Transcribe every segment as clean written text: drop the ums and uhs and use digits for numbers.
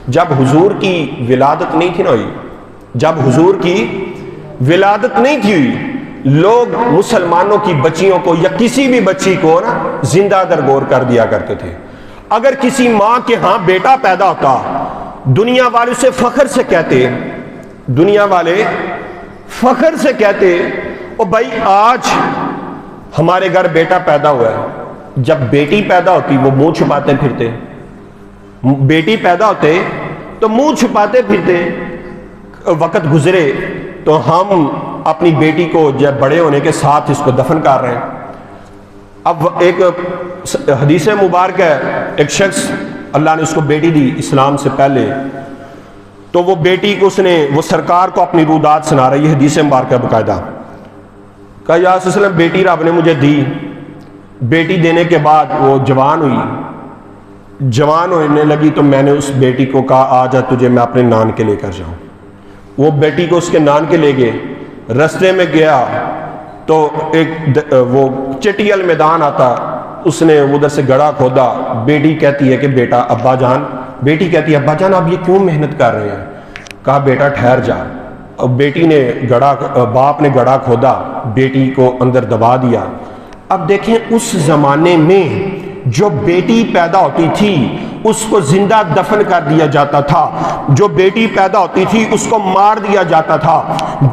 جب حضور کی ولادت نہیں تھی نا ہوئی، جب حضور کی ولادت نہیں تھی ہوئی، لوگ مسلمانوں کی بچیوں کو یا کسی بھی بچی کو نا زندہ درگور کر دیا کرتے تھے۔ اگر کسی ماں کے ہاں بیٹا پیدا ہوتا، دنیا والے سے فخر سے کہتے، دنیا والے فخر سے کہتے او بھائی آج ہمارے گھر بیٹا پیدا ہوا ہے۔ جب بیٹی پیدا ہوتی وہ منہ چھپاتے پھرتے، بیٹی پیدا ہوتے تو منہ چھپاتے پھرتے، وقت گزرے تو ہم اپنی بیٹی کو جب بڑے ہونے کے ساتھ اس کو دفن کر رہے ہیں۔ اب ایک حدیث مبارک ہے، ایک شخص اللہ نے اس کو بیٹی دی اسلام سے پہلے، تو وہ بیٹی کو اس نے وہ سرکار کو اپنی رودات سنا رہی ہے، حدیث مبارک ہے باقاعدہ، کہا یا رسول اللہ بیٹی رب نے مجھے دی، بیٹی دینے کے بعد وہ جوان ہوئی، جوان ہونے لگی تو میں نے اس بیٹی کو کہا آجا تجھے میں اپنے نان کے لے کر جاؤں۔ وہ بیٹی کو اس کے نان کے لے گئے، رستے میں گیا تو ایک وہ چٹیل میدان آتا، اس نے ادھر سے گڑھا کھودا، بیٹی کہتی ہے کہ بیٹا ابا جان، بیٹی کہتی ہے ابا جان آپ یہ کیوں محنت کر رہے ہیں؟ کہا بیٹا ٹھہر جا۔ اب بیٹی نے باپ نے گڑھا کھودا، بیٹی کو اندر دبا دیا۔ اب دیکھیں اس زمانے میں جو بیٹی پیدا ہوتی تھی اس کو زندہ دفن کر دیا جاتا تھا، جو بیٹی پیدا ہوتی تھی اس کو مار دیا جاتا تھا،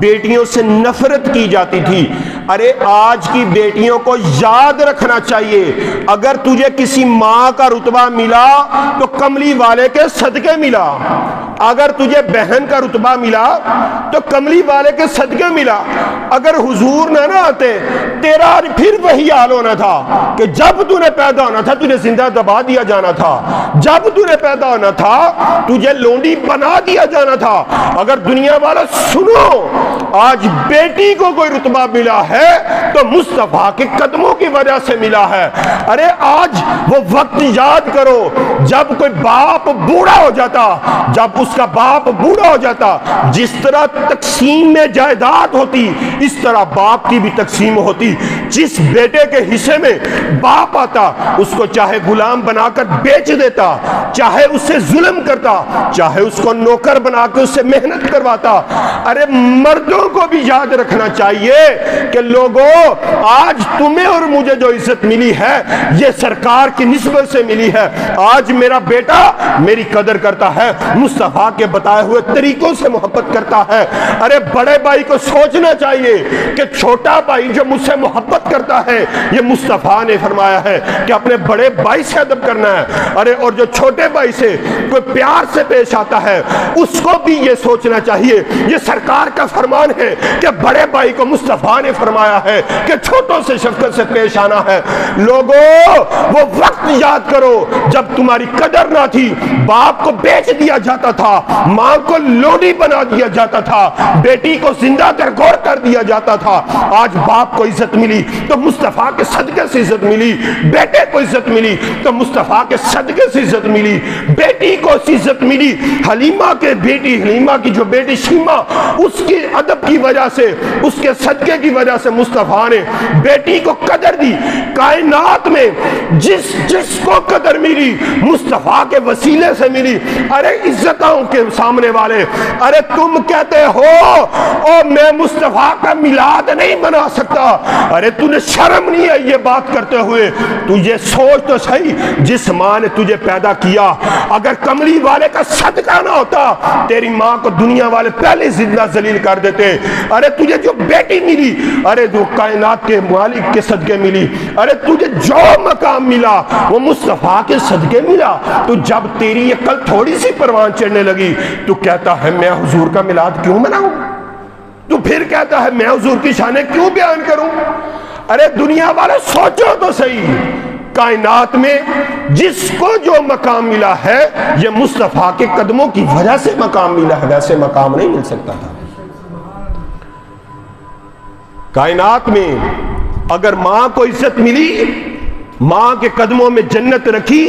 بیٹیوں سے نفرت کی جاتی تھی۔ ارے آج کی بیٹیوں کو یاد رکھنا چاہیے، اگر تجھے کسی ماں کا رتبہ ملا تو کملی والے کے صدقے ملا، اگر تجھے بہن کا رتبہ ملا تو کملی والے کے صدقے ملا۔ اگر حضور نہ آتے تیرا پھر وہی حال ہونا تھا کہ جب تو نے پیدا ہونا تھا تجھے زندہ دبا دیا جانا تھا، جب تو نے پیدا ہونا تھا تجھے لونڈی بنا دیا جانا تھا۔ اگر دنیا والا سنو، آج بیٹی کو کوئی رتبہ ملا ہے تو مصطفیٰ کے قدموں کی وجہ سے ملا ہے۔ ارے آج وہ وقت یاد کرو جب کوئی باپ بوڑھا ہو جاتا، جب اس کا باپ بوڑھا ہو جاتا، جس طرح تقسیم میں جائیداد ہوتی اس طرح باپ کی بھی تقسیم ہوتی۔ جس بیٹے کے حصے میں باپ آتا اس کو چاہے غلام بنا کر بیچ دیتا، چاہے اس سے ظلم کرتا، چاہے اس کو نوکر بنا کے اس سے محنت کرواتا۔ ارے مردوں کو بھی یاد رکھنا چاہیے کہ لوگوں آج تمہیں اور مجھے جو عزت ملی ہے یہ سرکار کی نسبت سے ملی ہے۔ آج میرا بیٹا میری قدر کرتا ہے، مصطفیٰ کے بتائے ہوئے طریقوں سے محبت کرتا ہے۔ ارے بڑے بھائی کو سوچنا چاہیے کہ چھوٹا بھائی جو مجھ سے محبت کرتا ہے، یہ مصطفیٰ نے فرمایا ہے کہ اپنے بڑے بھائی سے ادب کرنا ہے۔ ارے اور جو چھوٹے بھائی سے کوئی پیار سے پیش آتا ہے اس کو بھی یہ سوچنا چاہیے، یہ سرکار کا فرمان ہے کہ بڑے بھائی کو مصطفیٰ نے فرمایا ہے کہ چھوٹوں سے شفقت سے پیش آنا ہے۔ لوگوں وہ وقت یاد کرو جب تمہاری قدر نہ تھی، باپ کو بیچ دیا جاتا تھا، ماں کو لونڈی بنا دیا جاتا تھا، بیٹی کو زندہ درگور کر دیا جاتا تھا۔ آج باپ کو عزت ملی تو مصطفیٰ کے صدقے سے عزت ملی، بیٹے کو عزت ملی تو مصطفیٰ کے صدقے سے عزت ملی، بیٹی کو عزت ملی، حلیمہ کے بیٹی حلیمہ کی جو بیٹی شیمہ، اس کی ادب کی وجہ سے، اس کے صدقے کی وجہ سے مصطفیٰ نے بیٹی کو قدر دی۔ کائنات میں جس کو قدر ملی مصطفیٰ کے وسیلے سے ملی۔ ارے عزتوں کے سامنے والے، ارے تم کہتے ہو او میں مصطفیٰ کا میلاد نہیں منا سکتا، ارے تجھے شرم نہیں ہے یہ بات کرتے ہوئے؟ تو یہ سوچ تو صحیح، جس ماں نے تجھے پیدا کیا اگر کملی والے کا صدقہ نہ ہوتا تیری ماں کو دنیا والے پہلے زندہ ذلیل کر دیتے۔ ارے تجھے جو بیٹی ملی، ارے جو کائنات کے مالک کے صدقے ملی، ارے تجھے جو مقام ملا وہ مصطفیٰ کے صدقے ملا۔ تو جب تیری عقل تھوڑی سی پروان چڑھنے لگی تو کہتا ہے میں حضور کا میلاد کیوں مناؤں؟ تو پھر کہتا ہے میں حضور کی شانیں کیوں بیان کروں؟ ارے دنیا والے سوچو تو صحیح، کائنات میں جس کو جو مقام ملا ہے یہ مصطفیٰ کے قدموں کی وجہ سے مقام ملا ہے، ویسے مقام نہیں مل سکتا تھا۔ کائنات میں اگر ماں کو عزت ملی، ماں کے قدموں میں جنت رکھی،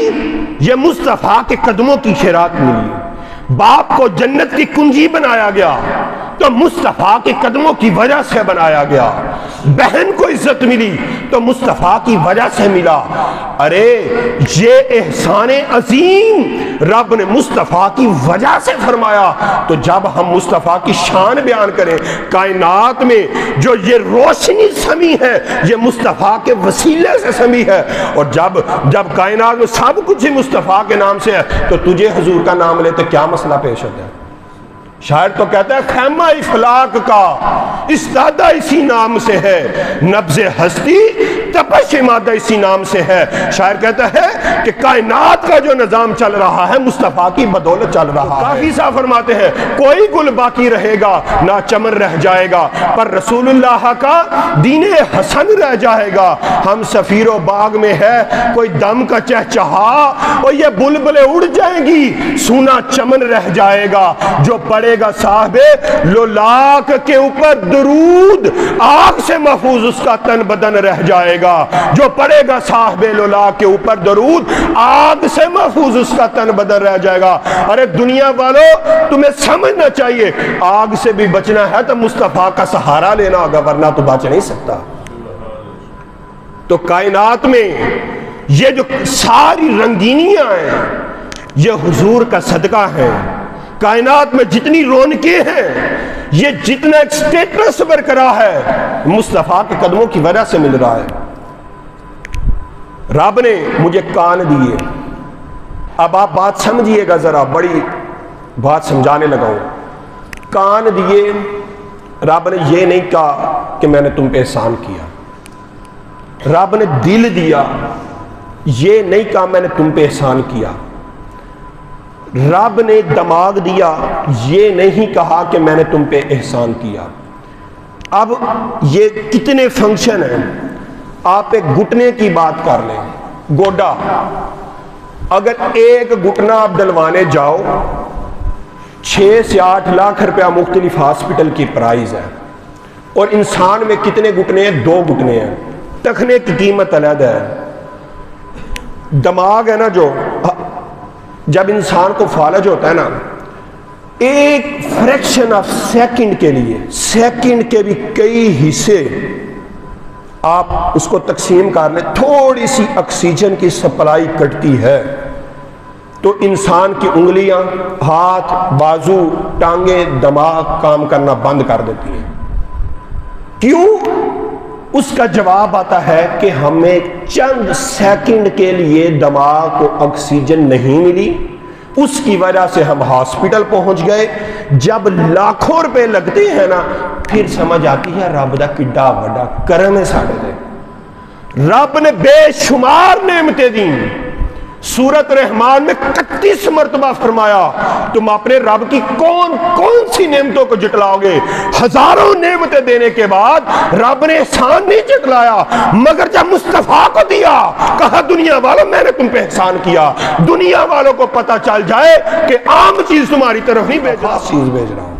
یہ مصطفیٰ کے قدموں کی خیرات ملی۔ باپ کو جنت کی کنجی بنایا گیا تو تو مصطفیٰ کے قدموں کی وجہ سے بنایا گیا، بہن کو عزت ملی تو مصطفیٰ کی وجہ سے ملا۔ ارے یہ احسان عظیم رب نے مصطفیٰ کی وجہ سے فرمایا، تو جب ہم مصطفیٰ کی شان بیان کریں، کائنات میں جو یہ روشنی سمی ہے یہ مصطفیٰ کے وسیلے سے سمی ہے، اور جب کائنات میں سب کچھ ہی مصطفیٰ کے نام سے ہے تو تجھے حضور کا نام لیتے کیا مسئلہ پیش ہوتا ہے؟ شاعر تو کہتا ہے خیمہ افلاک کا استادہ اسی نام سے ہے، نبض ہستی تپش مادہ اسی نام سے ہے۔ شاعر کہتا ہے کہ کائنات کا جو نظام چل رہا ہے مصطفیٰ کی بدولت چل رہا ہے۔ کافی صاحب فرماتے ہیں کوئی گل باقی رہے گا نہ چمن رہ جائے گا، پر رسول اللہ کا دین حسن رہ جائے گا۔ ہم سفیر و باغ میں ہے کوئی دم کا چہچہا، اور یہ بلبلیں اڑ جائیں گی سونا چمن رہ جائے گا۔ جو پڑے گا صاحب لولاک کے اوپر درود، آگ سے محفوظ اس کا تن بدن رہ جائے گا۔ جو پڑے گا صاحب لولاک کے اوپر درود، آگ سے محفوظ اس کا تن بدن رہ جائے گا۔ ارے دنیا والوں تمہیں سمجھنا چاہیے آگ سے بھی بچنا ہے تو مصطفیٰ کا سہارا لینا ہوگا، ورنہ تو بچ نہیں سکتا۔ تو کائنات میں یہ جو ساری رنگینیاں ہیں یہ حضور کا صدقہ ہے۔ کائنات میں جتنی رونقیں ہیں، یہ جتنا ایک سٹیٹس برقرار ہے مصطفیٰ کے قدموں کی وجہ سے مل رہا ہے۔ رب نے مجھے کان دیے، اب آپ بات سمجھیے گا ذرا، بڑی بات سمجھانے لگا ہوں۔ کان دیے، رب نے یہ نہیں کہا کہ میں نے تم پہ احسان کیا۔ رب نے دل دیا، یہ نہیں کہا میں نے تم پہ احسان کیا۔ رب نے دماغ دیا، یہ نہیں کہا کہ میں نے تم پہ احسان کیا۔ اب یہ کتنے فنکشن ہیں، آپ ایک گھٹنے کی بات کر لیں، گوڈا، اگر ایک گھٹنا آپ ڈلوانے جاؤ 6 سے 8 لاکھ روپیہ مختلف ہاسپٹل کی پرائز ہے، اور انسان میں کتنے گھٹنے ہیں؟ 2 گھٹنے ہیں، ٹخنے کی قیمت علیحدہ ہے۔ دماغ ہے نا، جو جب انسان کو فالج ہوتا ہے نا، ایک فریکشن آف سیکنڈ کے لیے، سیکنڈ کے بھی کئی حصے آپ اس کو تقسیم کر لیں، تھوڑی سی آکسیجن کی سپلائی کٹتی ہے تو انسان کی انگلیاں، ہاتھ، بازو، ٹانگیں، دماغ کام کرنا بند کر دیتی ہیں۔ کیوں؟ اس کا جواب آتا ہے کہ ہمیں چند سیکنڈ کے لیے دماغ کو آکسیجن نہیں ملی، اس کی وجہ سے ہم ہاسپٹل پہنچ گئے۔ جب لاکھوں روپے لگتے ہیں نا، پھر سمجھ آتی ہے رب دا کڈا بڑا کرم ہے ساڈے تے۔ رب نے بے شمار نعمتیں دیں، سورت رحمان میں 31 مرتبہ فرمایا تم اپنے رب کی کون کون سی نعمتوں کو جٹلاؤ گے۔ ہزاروں نعمتیں دینے کے بعد رب نے احسان نہیں جٹلایا، مگر جب مصطفیٰ کو دیا کہا دنیا والوں میں نے تم پہ احسان کیا۔ دنیا والوں کو پتہ چل جائے کہ عام چیز تمہاری طرف نہیں بھیج رہا، خاص چیز بھیج رہا ہوں۔